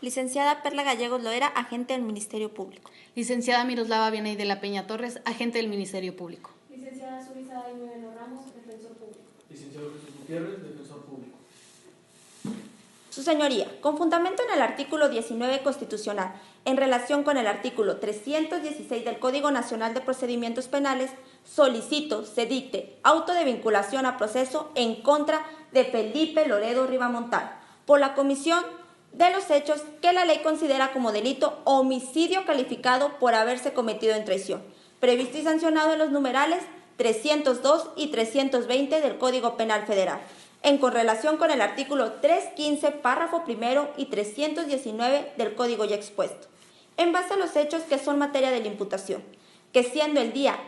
Licenciada Perla Gallegos Loera, agente del Ministerio Público. Licenciada Miroslava Vianey de la Peña Torres, agente del Ministerio Público. Licenciada Suiza Daimelo Ramos, defensor público. Licenciado Jesús Gutiérrez, defensor público. Su señoría, con fundamento en el artículo 19 constitucional, en relación con el artículo 316 del Código Nacional de Procedimientos Penales, solicito se dicte auto de vinculación a proceso en contra de Felipe Loredo Rivamontal por la comisión de los hechos que la ley considera como delito homicidio calificado por haberse cometido en traición, previsto y sancionado en los numerales 302 y 320 del Código Penal Federal, en correlación con el artículo 315, párrafo primero y 319 del Código ya expuesto, en base a los hechos que son materia de la imputación, que siendo el día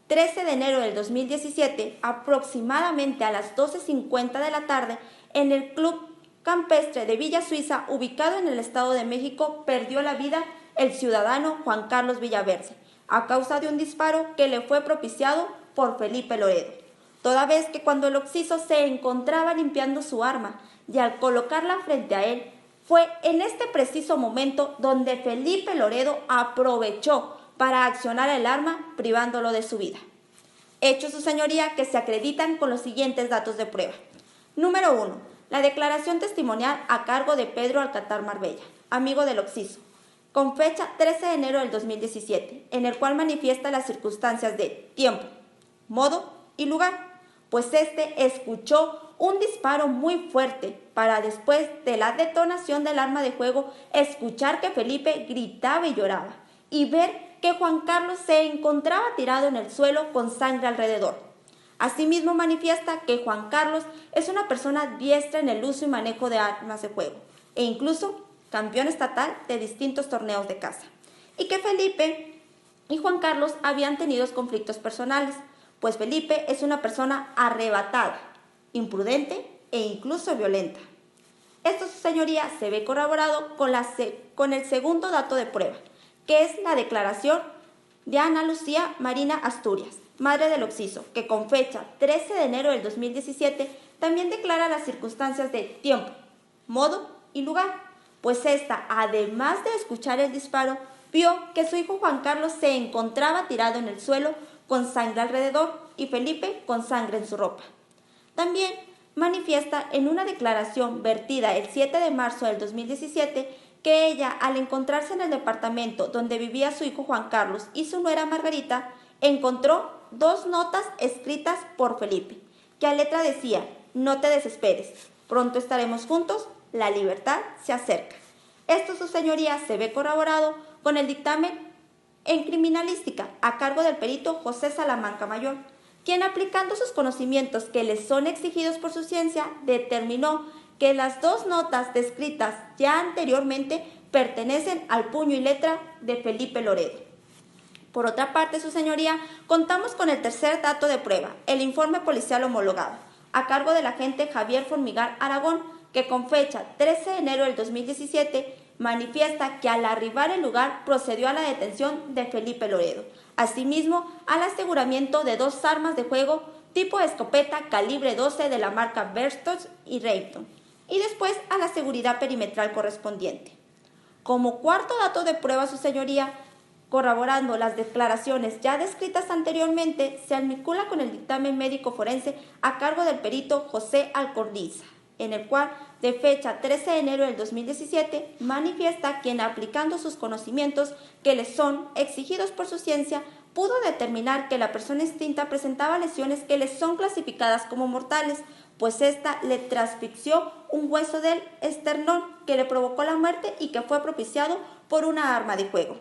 13 de enero del 2017, aproximadamente a las 12:50 de la tarde, en el Club Campestre de Villa Suiza, ubicado en el Estado de México, perdió la vida el ciudadano Juan Carlos Villaverde, a causa de un disparo que le fue propiciado por Felipe Loredo, toda vez que cuando el occiso se encontraba limpiando su arma y al colocarla frente a él, fue en este preciso momento donde Felipe Loredo aprovechó para accionar el arma privándolo de su vida. Hechos, su señoría, que se acreditan con los siguientes datos de prueba. Número 1. La declaración testimonial a cargo de Pedro Alcatar Marbella, amigo del occiso, con fecha 13 de enero del 2017, en el cual manifiesta las circunstancias de tiempo, modo y lugar, pues este escuchó un disparo muy fuerte para después de la detonación del arma de fuego escuchar que Felipe gritaba y lloraba y ver que Juan Carlos se encontraba tirado en el suelo con sangre alrededor. Asimismo manifiesta que Juan Carlos es una persona diestra en el uso y manejo de armas de fuego e incluso campeón estatal de distintos torneos de caza, y que Felipe y Juan Carlos habían tenido conflictos personales, pues Felipe es una persona arrebatada, imprudente e incluso violenta. Esto, su señoría, se ve corroborado con el segundo dato de prueba, que es la declaración de Ana Lucía Marina Asturias, madre del occiso, que con fecha 13 de enero del 2017 también declara las circunstancias de tiempo, modo y lugar, pues esta, además de escuchar el disparo, vio que su hijo Juan Carlos se encontraba tirado en el suelo con sangre alrededor y Felipe con sangre en su ropa. También manifiesta en una declaración vertida el 7 de marzo del 2017 que ella, al encontrarse en el departamento donde vivía su hijo Juan Carlos y su nuera Margarita, encontró 2 notas escritas por Felipe, que a letra decía: no te desesperes, pronto estaremos juntos, la libertad se acerca. Esto, su señoría, se ve corroborado con el dictamen en criminalística a cargo del perito José Salamanca Mayor, quien, aplicando sus conocimientos que le son exigidos por su ciencia, determinó que las 2 notas descritas ya anteriormente pertenecen al puño y letra de Felipe Loredo. Por otra parte, su señoría, contamos con el tercer dato de prueba, el informe policial homologado, a cargo del agente Javier Formigar Aragón, que con fecha 13 de enero del 2017 manifiesta que al arribar al lugar procedió a la detención de Felipe Loredo, asimismo al aseguramiento de 2 armas de fuego tipo escopeta calibre 12 de la marca Bertos y Remington, y después a la seguridad perimetral correspondiente. Como cuarto dato de prueba, su señoría, corroborando las declaraciones ya descritas anteriormente, se articula con el dictamen médico forense a cargo del perito José Alcordiza, en el cual, de fecha 13 de enero del 2017, manifiesta que, aplicando sus conocimientos que le son exigidos por su ciencia, pudo determinar que la persona extinta presentaba lesiones que le son clasificadas como mortales, pues ésta le transfixió un hueso del esternón que le provocó la muerte y que fue propiciado por una arma de fuego.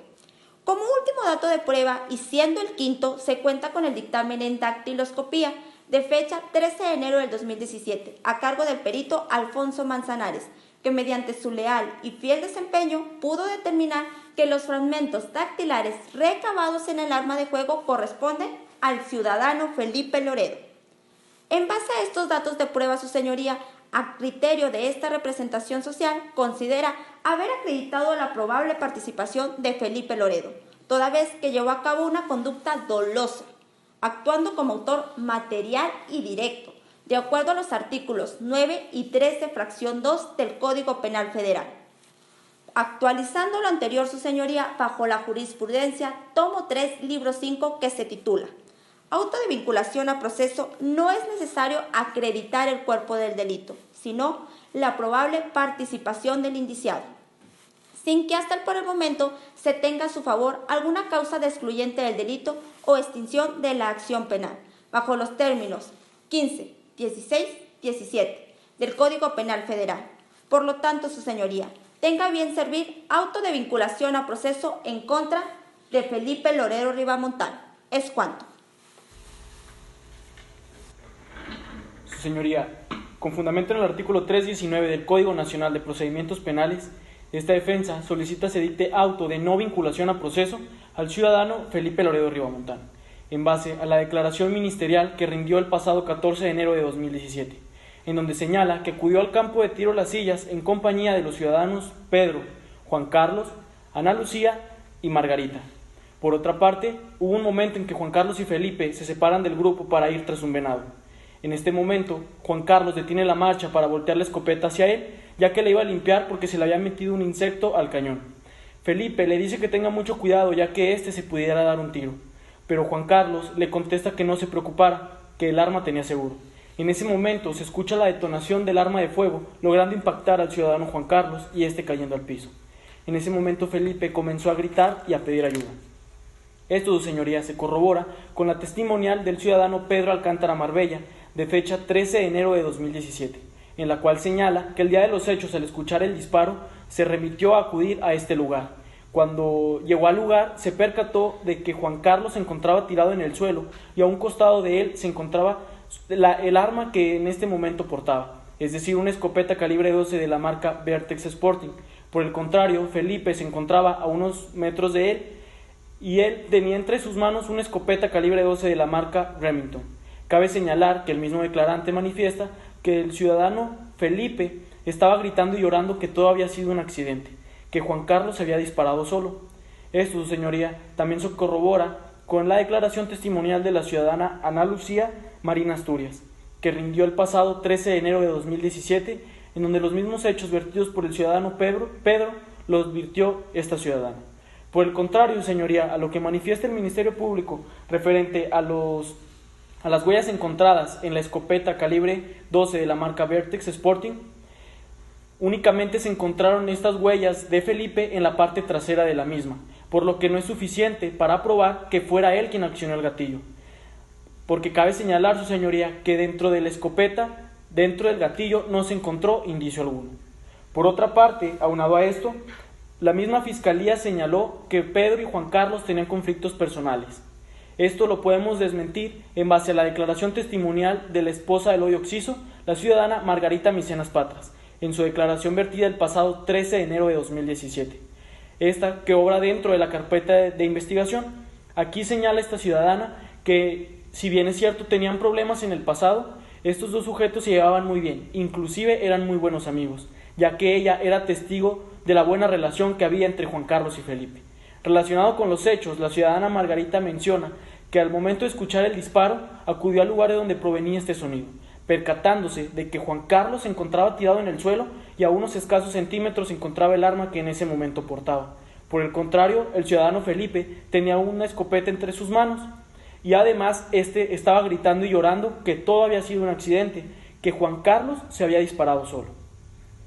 Como último dato de prueba, y siendo el quinto, se cuenta con el dictamen en dactiloscopía de fecha 13 de enero del 2017, a cargo del perito Alfonso Manzanares, que mediante su leal y fiel desempeño pudo determinar que los fragmentos dactilares recabados en el arma de fuego corresponden al ciudadano Felipe Loredo. En base a estos datos de prueba, su señoría, a criterio de esta representación social, considera haber acreditado la probable participación de Felipe Loredo, toda vez que llevó a cabo una conducta dolosa, actuando como autor material y directo, de acuerdo a los artículos 9 y 13, fracción 2 del Código Penal Federal. actualizando lo anterior, su señoría, bajo la jurisprudencia, tomo 3, libro 5, que se titula Auto de vinculación a proceso, no es necesario acreditar el cuerpo del delito, sino la probable participación del indiciado, sin que hasta por el momento se tenga a su favor alguna causa de excluyente del delito o extinción de la acción penal, bajo los términos 15, 16, 17 del Código Penal Federal. Por lo tanto, su señoría, tenga bien servir auto de vinculación a proceso en contra de Felipe Loredo Ribamontano. Es cuanto. Su señoría, con fundamento en el artículo 319 del Código Nacional de Procedimientos Penales, esta defensa solicita se dicte auto de no vinculación a proceso al ciudadano Felipe Loredo Ribamontano, en base a la declaración ministerial que rindió el pasado 14 de enero de 2017, en donde señala que acudió al campo de tiro Las Sillas en compañía de los ciudadanos Pedro, Juan Carlos, Ana Lucía y Margarita. Por otra parte, hubo un momento en que Juan Carlos y Felipe se separan del grupo para ir tras un venado. En este momento, Juan Carlos detiene la marcha para voltear la escopeta hacia él, ya que la iba a limpiar porque se le había metido un insecto al cañón. Felipe le dice que tenga mucho cuidado, ya que éste se pudiera dar un tiro, pero Juan Carlos le contesta que no se preocupara, que el arma tenía seguro. En ese momento se escucha la detonación del arma de fuego, logrando impactar al ciudadano Juan Carlos y este cayendo al piso. En ese momento Felipe comenzó a gritar y a pedir ayuda. Esto, su señoría, se corrobora con la testimonial del ciudadano Pedro Alcántara Marbella, de fecha 13 de enero de 2017, en la cual señala que el día de los hechos, al escuchar el disparo, se remitió a acudir a este lugar. Cuando llegó al lugar, se percató de que Juan Carlos se encontraba tirado en el suelo y a un costado de él se encontraba el arma que en este momento portaba, es decir, una escopeta calibre 12 de la marca Vertex Sporting. Por el contrario, Felipe se encontraba a unos metros de él y él tenía entre sus manos una escopeta calibre 12 de la marca Remington. Cabe señalar que el mismo declarante manifiesta que el ciudadano Felipe estaba gritando y llorando que todo había sido un accidente, que Juan Carlos se había disparado solo. Esto, su señoría, también se corrobora con la declaración testimonial de la ciudadana Ana Lucía Marina Asturias, que rindió el pasado 13 de enero de 2017, en donde los mismos hechos vertidos por el ciudadano Pedro los virtió esta ciudadana. Por el contrario, señoría, a lo que manifiesta el Ministerio Público referente a las huellas encontradas en la escopeta calibre 12 de la marca Vertex Sporting, únicamente se encontraron estas huellas de Felipe en la parte trasera de la misma, por lo que no es suficiente para probar que fuera él quien accionó el gatillo, porque cabe señalar, su señoría, que dentro de la escopeta, dentro del gatillo, no se encontró indicio alguno. Por otra parte, aunado a esto, la misma Fiscalía señaló que Pedro y Juan Carlos tenían conflictos personales. Esto lo podemos desmentir en base a la declaración testimonial de la esposa del hoy occiso, la ciudadana Margarita Micenas Patras, en su declaración vertida el pasado 13 de enero de 2017. Esta que obra dentro de la carpeta de investigación. Aquí señala esta ciudadana que, si bien es cierto tenían problemas en el pasado, estos dos sujetos se llevaban muy bien, inclusive eran muy buenos amigos, ya que ella era testigo de la buena relación que había entre Juan Carlos y Felipe. Relacionado con los hechos, la ciudadana Margarita menciona que al momento de escuchar el disparo, acudió al lugar de donde provenía este sonido, percatándose de que Juan Carlos se encontraba tirado en el suelo y a unos escasos centímetros se encontraba el arma que en ese momento portaba. Por el contrario, el ciudadano Felipe tenía una escopeta entre sus manos y además este estaba gritando y llorando que todo había sido un accidente, que Juan Carlos se había disparado solo.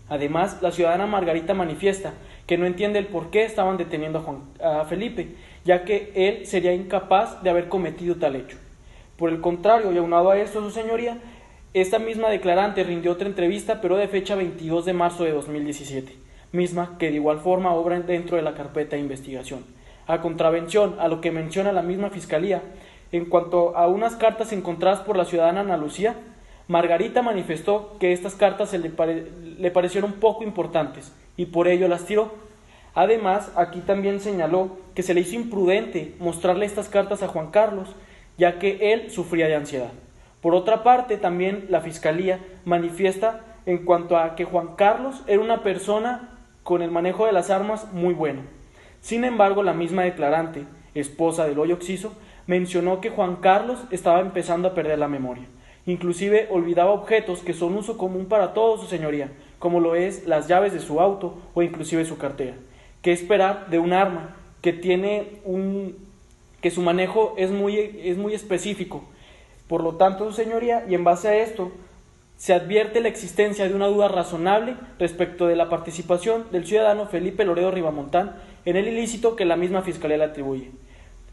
Además, la ciudadana Margarita manifiesta que no entiende el por qué estaban deteniendo a Felipe, ya que él sería incapaz de haber cometido tal hecho. Por el contrario, y aunado a esto, su señoría, esta misma declarante rindió otra entrevista, pero de fecha 22 de marzo de 2017, misma que de igual forma obra dentro de la carpeta de investigación. A contravención a lo que menciona la misma Fiscalía, en cuanto a unas cartas encontradas por la ciudadana Ana Lucía, Margarita manifestó que estas cartas le parecieron poco importantes y por ello las tiró. Además, aquí también señaló que se le hizo imprudente mostrarle estas cartas a Juan Carlos, ya que él sufría de ansiedad. Por otra parte, también la Fiscalía manifiesta en cuanto a que Juan Carlos era una persona con el manejo de las armas muy bueno. Sin embargo, la misma declarante, esposa del hoy occiso, mencionó que Juan Carlos estaba empezando a perder la memoria. Inclusive olvidaba objetos que son uso común para todos, su señoría, como lo es las llaves de su auto o inclusive su cartera. ¿Qué esperar de un arma que su manejo es muy específico? Por lo tanto, su señoría, y en base a esto, se advierte la existencia de una duda razonable respecto de la participación del ciudadano Felipe Loredo Ribamontán en el ilícito que la misma Fiscalía le atribuye.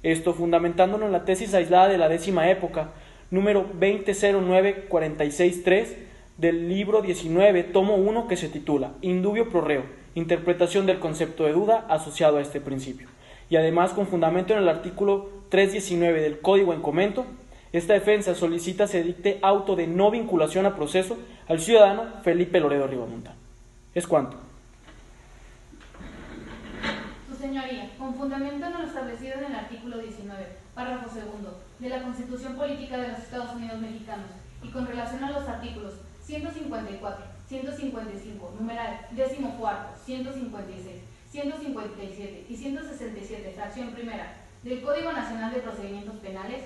Esto fundamentándonos en la tesis aislada de la 10ª época, número 200946-3, del libro 19, tomo 1, que se titula Indubio pro reo, interpretación del concepto de duda asociado a este principio. Y además, con fundamento en el artículo 319 del Código en comento, esta defensa solicita se dicte auto de no vinculación a proceso al ciudadano Felipe Loredo Ribamontán. Es cuanto. Su señoría, con fundamento en lo establecido en el artículo 19, párrafo segundo, de la Constitución Política de los Estados Unidos Mexicanos, y con relación a los artículos 154, 155, numeral 14º, 156, 157 y 167, fracción primera, del Código Nacional de Procedimientos Penales,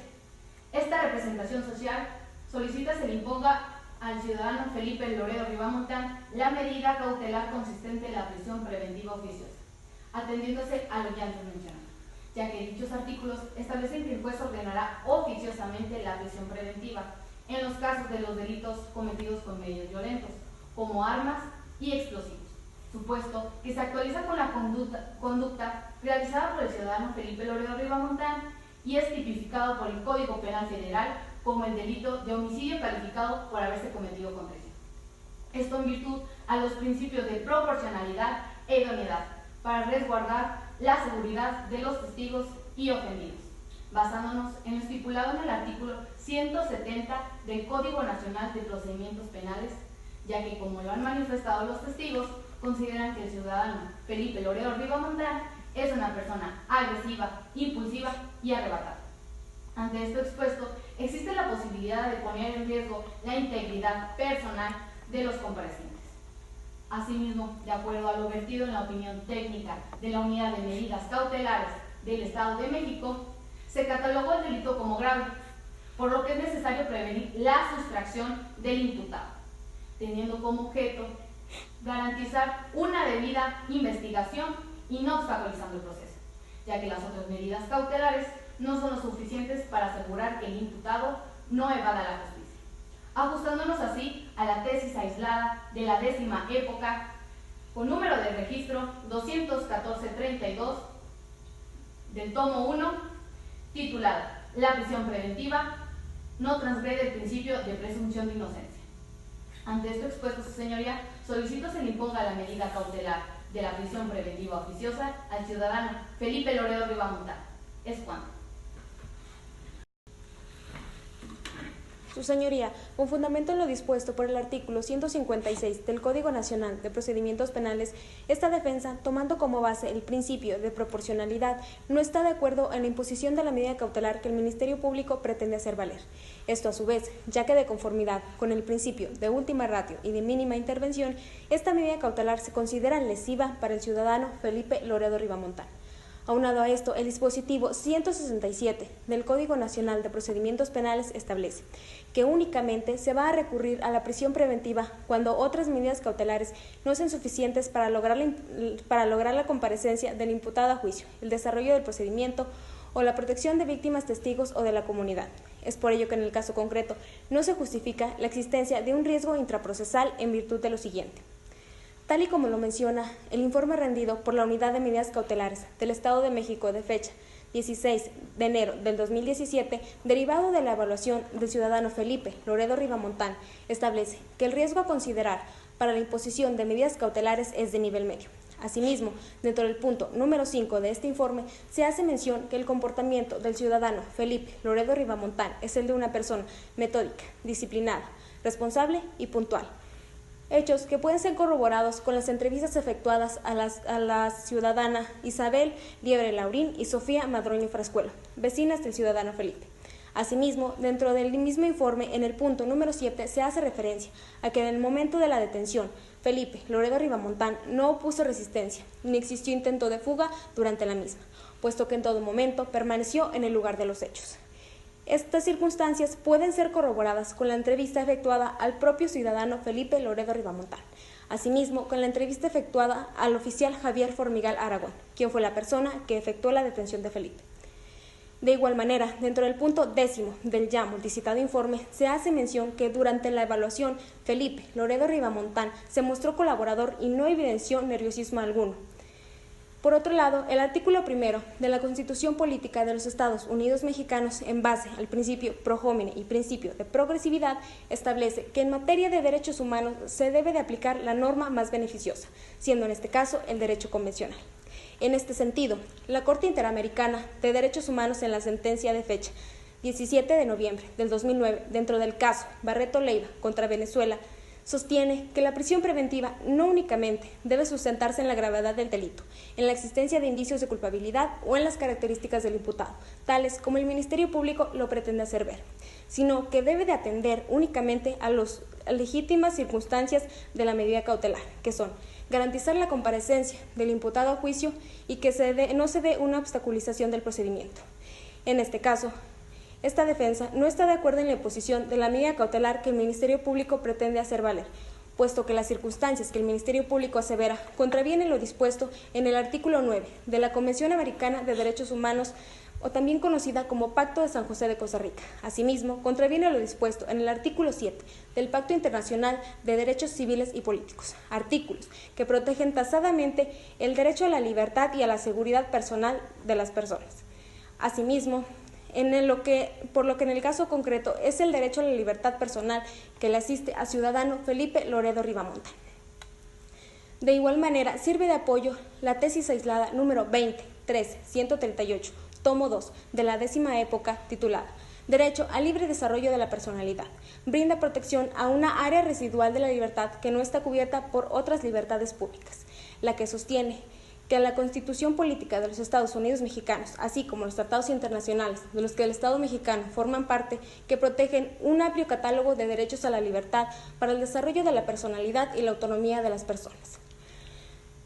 esta representación social solicita se le imponga al ciudadano Felipe Loredo Ribamontán la medida cautelar consistente en la prisión preventiva oficiosa, atendiéndose a lo ya antes mencionado, ya que dichos artículos establecen que el juez ordenará oficiosamente la prisión preventiva en los casos de los delitos cometidos con medios violentos, como armas y explosivos, supuesto que se actualiza con la conducta realizada por el ciudadano Felipe Loredo Ribamontán y es tipificado por el Código Penal Federal como el delito de homicidio calificado por haberse cometido contra él. Esto en virtud a los principios de proporcionalidad e idoneidad para resguardar la seguridad de los testigos y ofendidos, basándonos en lo estipulado en el artículo 170 del Código Nacional de Procedimientos Penales, ya que, como lo han manifestado los testigos, consideran que el ciudadano Felipe Loredo Ribamontán es una persona agresiva, impulsiva y arrebatada. Ante esto expuesto, existe la posibilidad de poner en riesgo la integridad personal de los comparecientes. Asimismo, de acuerdo a lo vertido en la opinión técnica de la Unidad de Medidas Cautelares del Estado de México, se catalogó el delito como grave, por lo que es necesario prevenir la sustracción del imputado, teniendo como objeto garantizar una debida investigación y no obstaculizando el proceso, ya que las otras medidas cautelares no son lo suficientes para asegurar que el imputado no evada la justicia, ajustándonos así a la tesis aislada de la 10ª época con número de registro 21432 del tomo 1, titulada La prisión preventiva no transgrede el principio de presunción de inocencia. Ante esto expuesto, su señoría, solicito se le imponga la medida cautelar de la prisión preventiva oficiosa al ciudadano Felipe Loredo Ribamontán. Es cuanto. Su señoría, con fundamento en lo dispuesto por el artículo 156 del Código Nacional de Procedimientos Penales, esta defensa, tomando como base el principio de proporcionalidad, no está de acuerdo en la imposición de la medida cautelar que el Ministerio Público pretende hacer valer. Esto a su vez, ya que de conformidad con el principio de última ratio y de mínima intervención, esta medida cautelar se considera lesiva para el ciudadano Felipe Loredo Ribamontán. Aunado a esto, el dispositivo 167 del Código Nacional de Procedimientos Penales establece que únicamente se va a recurrir a la prisión preventiva cuando otras medidas cautelares no sean suficientes para lograr la comparecencia del imputado a juicio, el desarrollo del procedimiento o la protección de víctimas, testigos o de la comunidad. Es por ello que en el caso concreto no se justifica la existencia de un riesgo intraprocesal en virtud de lo siguiente. Tal y como lo menciona el informe rendido por la Unidad de Medidas Cautelares del Estado de México de fecha 16 de enero del 2017, derivado de la evaluación del ciudadano Felipe Loredo Ribamontán, establece que el riesgo a considerar para la imposición de medidas cautelares es de nivel medio. Asimismo, dentro del punto número 5 de este informe, se hace mención que el comportamiento del ciudadano Felipe Loredo Ribamontán es el de una persona metódica, disciplinada, responsable y puntual. Hechos que pueden ser corroborados con las entrevistas efectuadas a la ciudadana Isabel Liebre Laurín y Sofía Madroño Frascuelo, vecinas del ciudadano Felipe. Asimismo, dentro del mismo informe, en el punto número 7, se hace referencia a que en el momento de la detención, Felipe Loredo Ribamontán no opuso resistencia, ni existió intento de fuga durante la misma, puesto que en todo momento permaneció en el lugar de los hechos. Estas circunstancias pueden ser corroboradas con la entrevista efectuada al propio ciudadano Felipe Loredo Ribamontán, Asimismo, con la entrevista efectuada al oficial Javier Formigal Aragón, quien fue la persona que efectuó la detención de Felipe. De igual manera, dentro del punto 10º del ya multicitado informe, se hace mención que durante la evaluación, Felipe Loredo Ribamontán se mostró colaborador y no evidenció nerviosismo alguno. Por otro lado, el artículo 1 de la Constitución Política de los Estados Unidos Mexicanos, en base al principio pro homine y principio de progresividad, establece que en materia de derechos humanos se debe de aplicar la norma más beneficiosa, siendo en este caso el derecho convencional. En este sentido, la Corte Interamericana de Derechos Humanos, en la sentencia de fecha 17 de noviembre del 2009, dentro del caso Barreto Leiva contra Venezuela, sostiene que la prisión preventiva no únicamente debe sustentarse en la gravedad del delito, en la existencia de indicios de culpabilidad o en las características del imputado, tales como el Ministerio Público lo pretende hacer ver, sino que debe de atender únicamente a las legítimas circunstancias de la medida cautelar, que son garantizar la comparecencia del imputado a juicio y que no se dé una obstaculización del procedimiento. En este caso, esta defensa no está de acuerdo en la imposición de la medida cautelar que el Ministerio Público pretende hacer valer, puesto que las circunstancias que el Ministerio Público asevera contravienen lo dispuesto en el artículo 9 de la Convención Americana de Derechos Humanos, o también conocida como Pacto de San José de Costa Rica. Asimismo, contraviene lo dispuesto en el artículo 7 del Pacto Internacional de Derechos Civiles y Políticos, artículos que protegen tasadamente el derecho a la libertad y a la seguridad personal de las personas. Asimismo, por lo que en el caso concreto es el derecho a la libertad personal que le asiste a ciudadano Felipe Loredo Ribamontán. De igual manera, sirve de apoyo la tesis aislada número 20.13.138, tomo 2, de la 10ª época, titulada Derecho al libre desarrollo de la personalidad. Brinda protección a una área residual de la libertad que no está cubierta por otras libertades públicas, la que sostiene que la Constitución Política de los Estados Unidos Mexicanos, así como los tratados internacionales de los que el Estado mexicano forman parte, que protegen un amplio catálogo de derechos a la libertad para el desarrollo de la personalidad y la autonomía de las personas.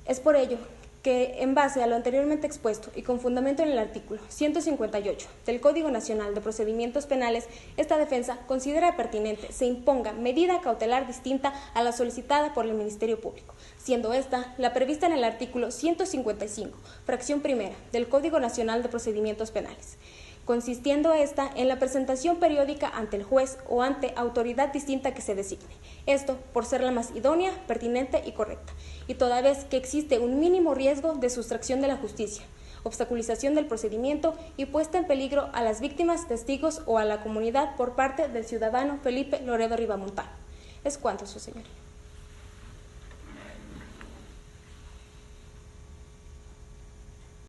Es por ello que, en base a lo anteriormente expuesto y con fundamento en el artículo 158 del Código Nacional de Procedimientos Penales, esta defensa considera pertinente se imponga medida cautelar distinta a la solicitada por el Ministerio Público, siendo esta la prevista en el artículo 155, fracción primera, del Código Nacional de Procedimientos Penales, consistiendo esta en la presentación periódica ante el juez o ante autoridad distinta que se designe, esto por ser la más idónea, pertinente y correcta, y toda vez que existe un mínimo riesgo de sustracción de la justicia, obstaculización del procedimiento y puesta en peligro a las víctimas, testigos o a la comunidad por parte del ciudadano Felipe Loredo Ribamontán. Es cuanto, su señoría.